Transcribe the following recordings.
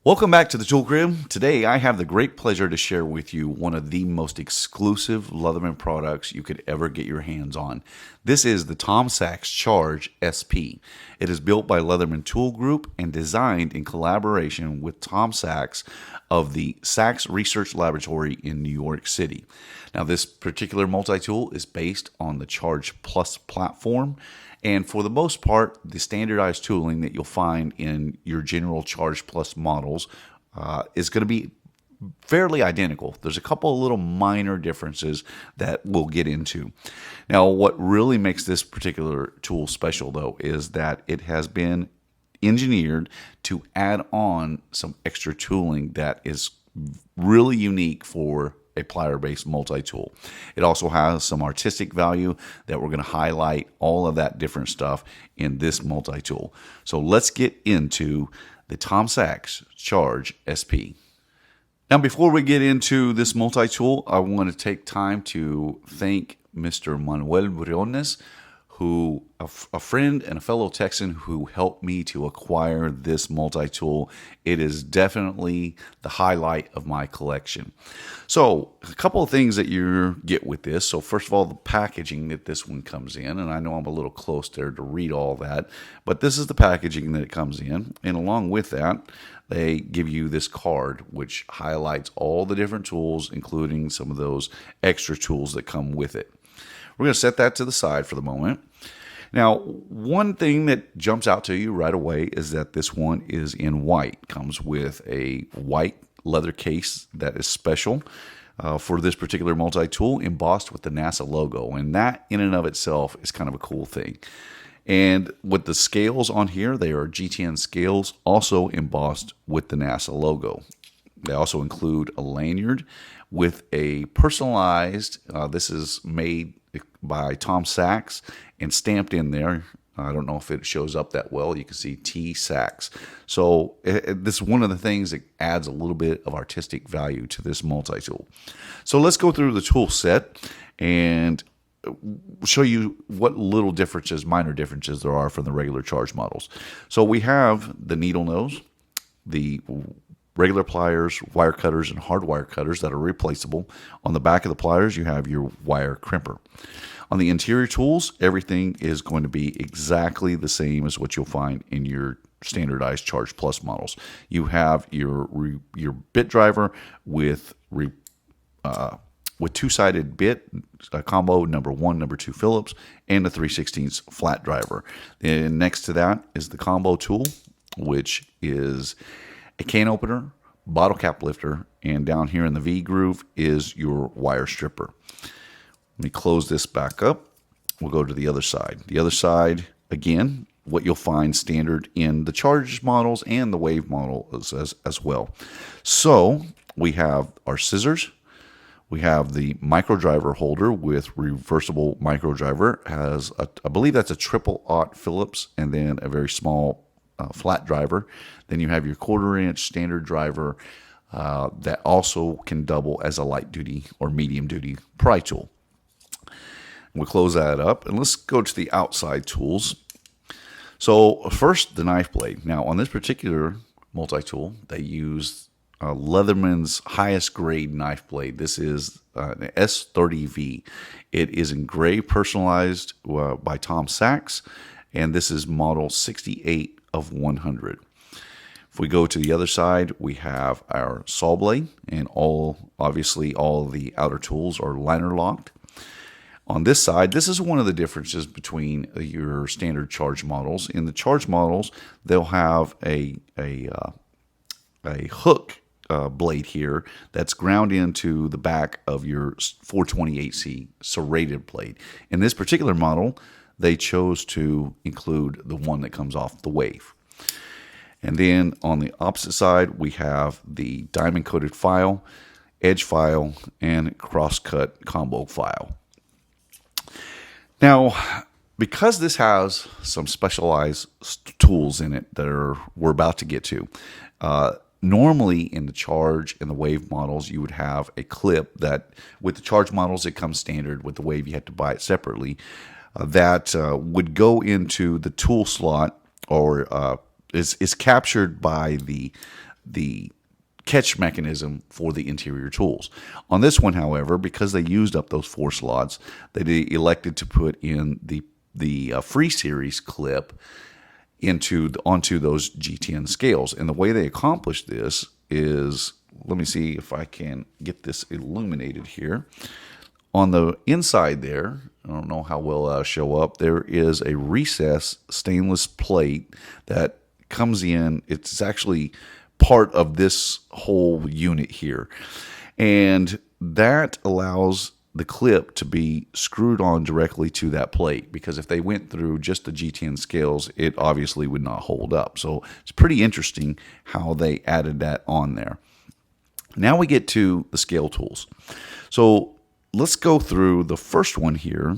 Welcome back to the Tool Crib. Today I have the great pleasure to share with you one of the most exclusive Leatherman products you could ever get your hands on. This is the Tom Sachs Charge SP. It is built by Leatherman Tool Group and designed in collaboration with Tom Sachs of the Sachs Research Laboratory in New York City. Now this particular multi-tool is based on the Charge Plus platform. And for the most part, the standardized tooling that you'll find in your general Charge Plus models is going to be fairly identical. There's a couple of little minor differences that we'll get into. Now, what really makes this particular tool special, though, is that it has been engineered to add on some extra tooling that is really unique for a plier-based multi-tool. It also has some artistic value that we're going to highlight all of that different stuff in this multi-tool. So let's get into the Tom Sachs Charge SP. Now, before we get into this multi-tool, I want to take time to thank Mr. Manuel Briones, who a friend and a fellow Texan who helped me to acquire this multi-tool. It is definitely the highlight of my collection. So a couple of things that you get with this. So first of all, the packaging that this one comes in, and I know I'm a little close there to read all that, but this is the packaging that it comes in. And along with that, they give you this card which highlights all the different tools, including some of those extra tools that come with it. We're going to set that to the side for the moment. Now, one thing that jumps out to you right away is that this one is in white. Comes with a white leather case that is special for this particular multi-tool, embossed with the NASA logo. And that in and of itself is kind of a cool thing. And with the scales on here, they are GTN scales, also embossed with the NASA logo. They also include a lanyard with a personalized, this is made by Tom Sachs and stamped in there. I don't know if it shows up that well. You can see T Sachs. So this is one of the things that adds a little bit of artistic value to this multi-tool. So let's go through the tool set and show you what little differences, minor differences there are from the regular Charge models. So we have the needle nose, the regular pliers, wire cutters, and hard wire cutters that are replaceable. On the back of the pliers, you have your wire crimper. On the interior tools, everything is going to be exactly the same as what you'll find in your standardized Charge Plus models. You have your bit driver with two-sided bit combo, number 1, number 2 Phillips, and the 3/16 flat driver. And next to that is the combo tool, which is a can opener, bottle cap lifter, and down here in the V groove is your wire stripper. Let me close this back up. We'll go to the other side. The other side, again, what you'll find standard in the Charge models and the Wave model as well. So we have our scissors. We have the micro driver holder with reversible micro driver. I believe that's a 0.00 Phillips, and then a very small flat driver. Then you have your 1/4-inch standard driver that also can double as a light duty or medium duty pry tool. We'll close that up and let's go to the outside tools. So first, the knife blade. Now on this particular multi-tool, they use Leatherman's highest grade knife blade. This is an S30V. It is engraved, personalized by Tom Sachs, and this is model 68 of 100. If we go to the other side, we have our saw blade, and obviously all of the outer tools are liner locked. On this side, this is one of the differences between your standard Charge models. In the Charge models, they'll have a hook blade here that's ground into the back of your 428C serrated blade. In this particular model, they chose to include the one that comes off the Wave. And then on the opposite side, we have the diamond coated file, edge file, and crosscut combo file. Now, because this has some specialized tools in it that we're about to get to, normally in the Charge and the Wave models, you would have a clip that, with the Charge models, it comes standard. With the Wave, you have to buy it separately. That would go into the tool slot or is captured by the catch mechanism for the interior tools. On this one, however, because they used up those 4 slots, they elected to put in the free series clip onto those G10 scales. And the way they accomplished this is, let me see if I can get this illuminated here. On the inside there, I don't know how well that'll show up, there is a recessed stainless plate that comes in. It's actually part of this whole unit here. And that allows the clip to be screwed on directly to that plate, because if they went through just the G10 scales, it obviously would not hold up. So it's pretty interesting how they added that on there. Now we get to the scale tools. So let's go through the first one here.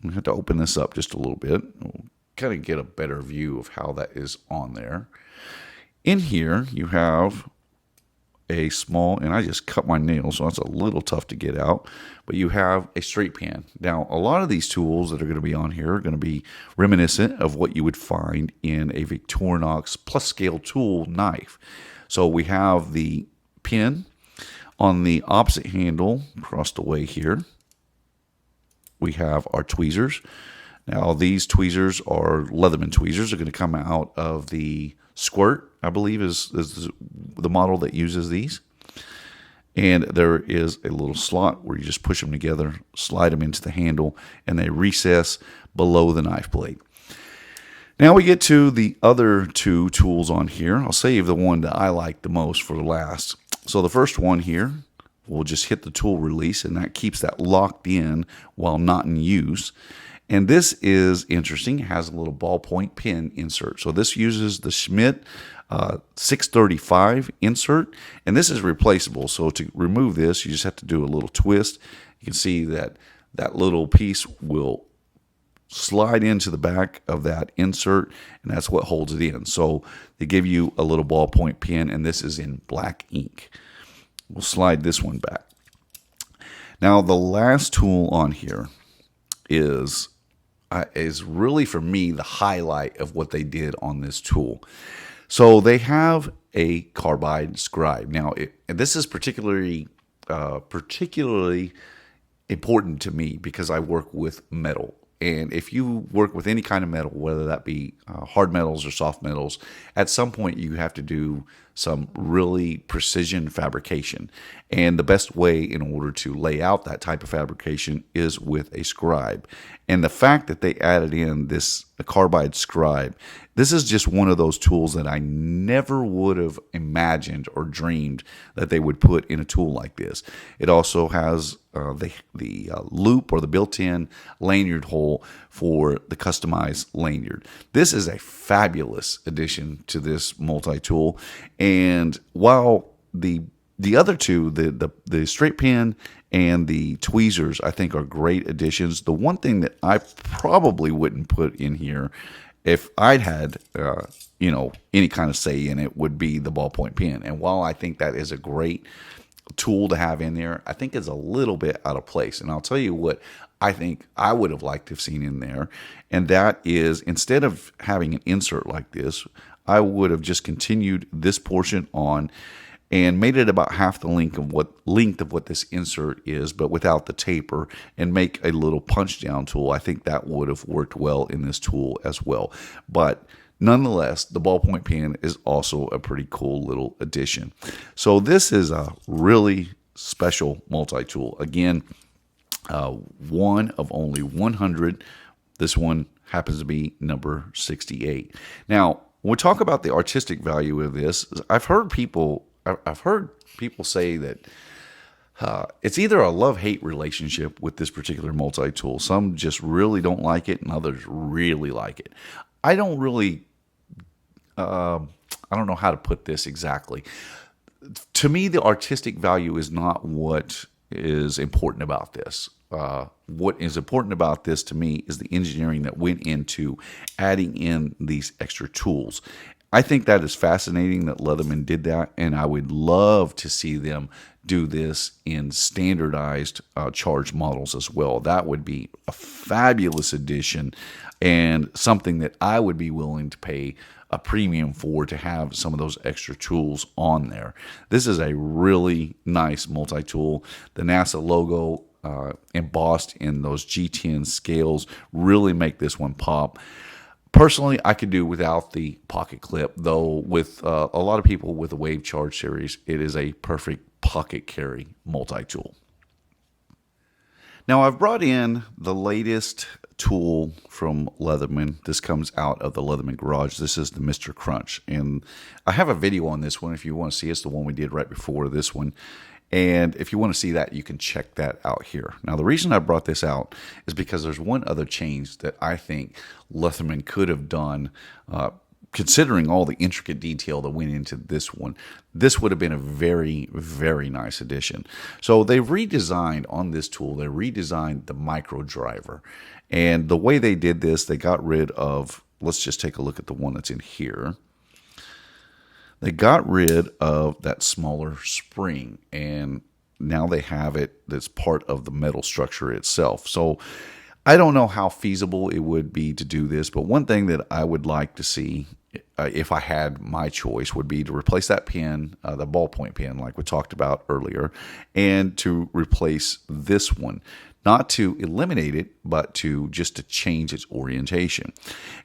I have to open this up just a little bit. We'll kind of get a better view of how that is on there. In here, you have a small, and I just cut my nails, so it's a little tough to get out, but you have a straight pan. Now, a lot of these tools that are going to be on here are going to be reminiscent of what you would find in a Victorinox plus scale tool knife. So we have the pin on the opposite handle across the way here. We have our tweezers. Now, these tweezers are Leatherman tweezers. They're going to come out of the Squirt, I believe, is the model that uses these. And there is a little slot where you just push them together, slide them into the handle, and they recess below the knife blade. Now we get to the other 2 tools on here. I'll save the one that I like the most for last. So the first one here, we'll just hit the tool release, and that keeps that locked in while not in use. And this is interesting. It has a little ballpoint pen insert. So this uses the Schmidt 635 insert, and this is replaceable. So to remove this, you just have to do a little twist. You can see that that little piece will slide into the back of that insert, and that's what holds it in. So they give you a little ballpoint pen, and this is in black ink. We'll slide this one back. Now the last tool on here is really, for me, the highlight of what they did on this tool. So they have a carbide scribe. Now, this is particularly important to me because I work with metal. And if you work with any kind of metal, whether that be hard metals or soft metals, at some point you have to do some really precision fabrication. And the best way in order to lay out that type of fabrication is with a scribe. And the fact that they added in this carbide scribe, this is just one of those tools that I never would have imagined or dreamed that they would put in a tool like this. It also has the loop or the built-in lanyard hole for the customized lanyard. This is a fabulous addition to this multi-tool. And while the other 2, the straight pen and the tweezers, I think are great additions, the one thing that I probably wouldn't put in here if I'd had any kind of say in it would be the ballpoint pen. And while I think that is a great tool to have in there, I think it's a little bit out of place. And I'll tell you what I think I would have liked to have seen in there, and that is, instead of having an insert like this, I would have just continued this portion on and made it about half the length of what this insert is, but without the taper, and make a little punch down tool. I think that would have worked well in this tool as well. But nonetheless, the ballpoint pen is also a pretty cool little addition. So this is a really special multi-tool. Again, one of only 100. This one happens to be number 68. Now, when we talk about the artistic value of this, I've heard people say that it's either a love-hate relationship with this particular multi-tool. Some just really don't like it, and others really like it. I don't know how to put this exactly. To me, the artistic value is not what is important about this. What is important about this to me is the engineering that went into adding in these extra tools. I think that is fascinating that Leatherman did that, and I would love to see them do this in standardized charge models as well. That would be a fabulous addition and something that I would be willing to pay a premium for to have some of those extra tools on there. This is a really nice multi-tool. The NASA logo embossed in those G10 scales really make this one pop. Personally, I could do without the pocket clip, though with a lot of people with the Wave Charge series, it is a perfect pocket carry multi-tool. Now, I've brought in the latest tool from Leatherman. This comes out of the Leatherman garage. This is the Mr. Crunch, and I have a video on this one if you want to see. It's the one we did right before this one. And if you want to see that, you can check that out here. Now, the reason I brought this out is because there's one other change that I think Leatherman could have done, considering all the intricate detail that went into this one. This would have been a very, very nice addition. So they redesigned on this tool, they redesigned the micro driver. And the way they did this, they got rid of, let's just take a look at the one that's in here. They got rid of that smaller spring, and now they have it that's part of the metal structure itself. So I don't know how feasible it would be to do this, but one thing that I would like to see, if I had my choice, would be to replace that pin, the ballpoint pin like we talked about earlier, and to replace this one. Not to eliminate it, but to just to change its orientation.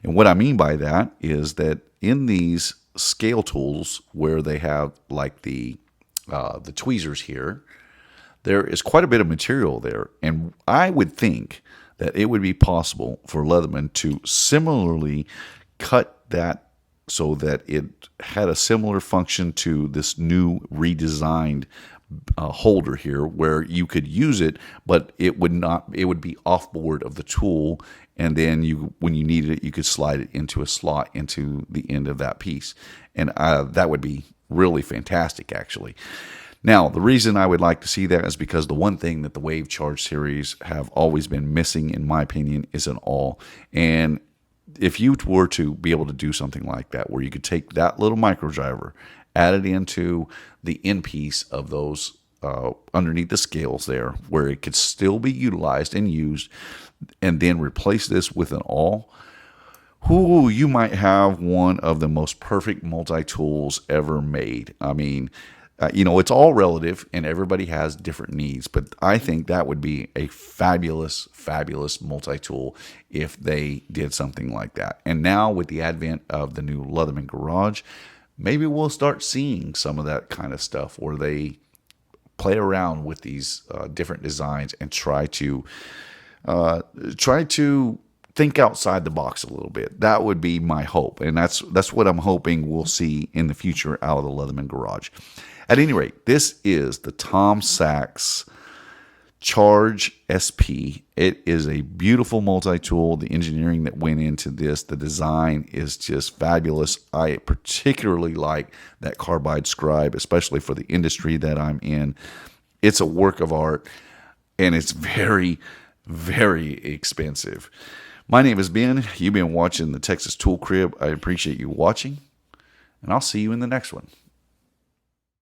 And what I mean by that is that in these scale tools where they have like the tweezers here, there is quite a bit of material there, and I would think that it would be possible for Leatherman to similarly cut that so that it had a similar function to this new redesigned holder here, where you could use it, but it would be off board of the tool, and then when you needed it, you could slide it into a slot into the end of that piece, and that would be really fantastic, actually. Now, the reason I would like to see that is because the one thing that the Wave Charge series have always been missing, in my opinion, is an awl. And if you were to be able to do something like that, where you could take that little micro driver, add it into the end piece of those underneath the scales there, where it could still be utilized and used, and then replace this with an awl, you might have one of the most perfect multi-tools ever made. I mean, it's all relative, and everybody has different needs, but I think that would be a fabulous, fabulous multi-tool if they did something like that. And now with the advent of the new Leatherman garage, maybe we'll start seeing some of that kind of stuff where they play around with these different designs and try to think outside the box a little bit. That would be my hope, and that's what I'm hoping we'll see in the future out of the Leatherman garage. At any rate, this is the Tom Sachs Charge SP. It is a beautiful multi-tool. The engineering that went into this, the design is just fabulous. I particularly like that carbide scribe, especially for the industry that I'm in. It's a work of art, and it's very, very expensive. My name is Ben. You've been watching the Texas Tool Crib. I appreciate you watching, and I'll see you in the next one.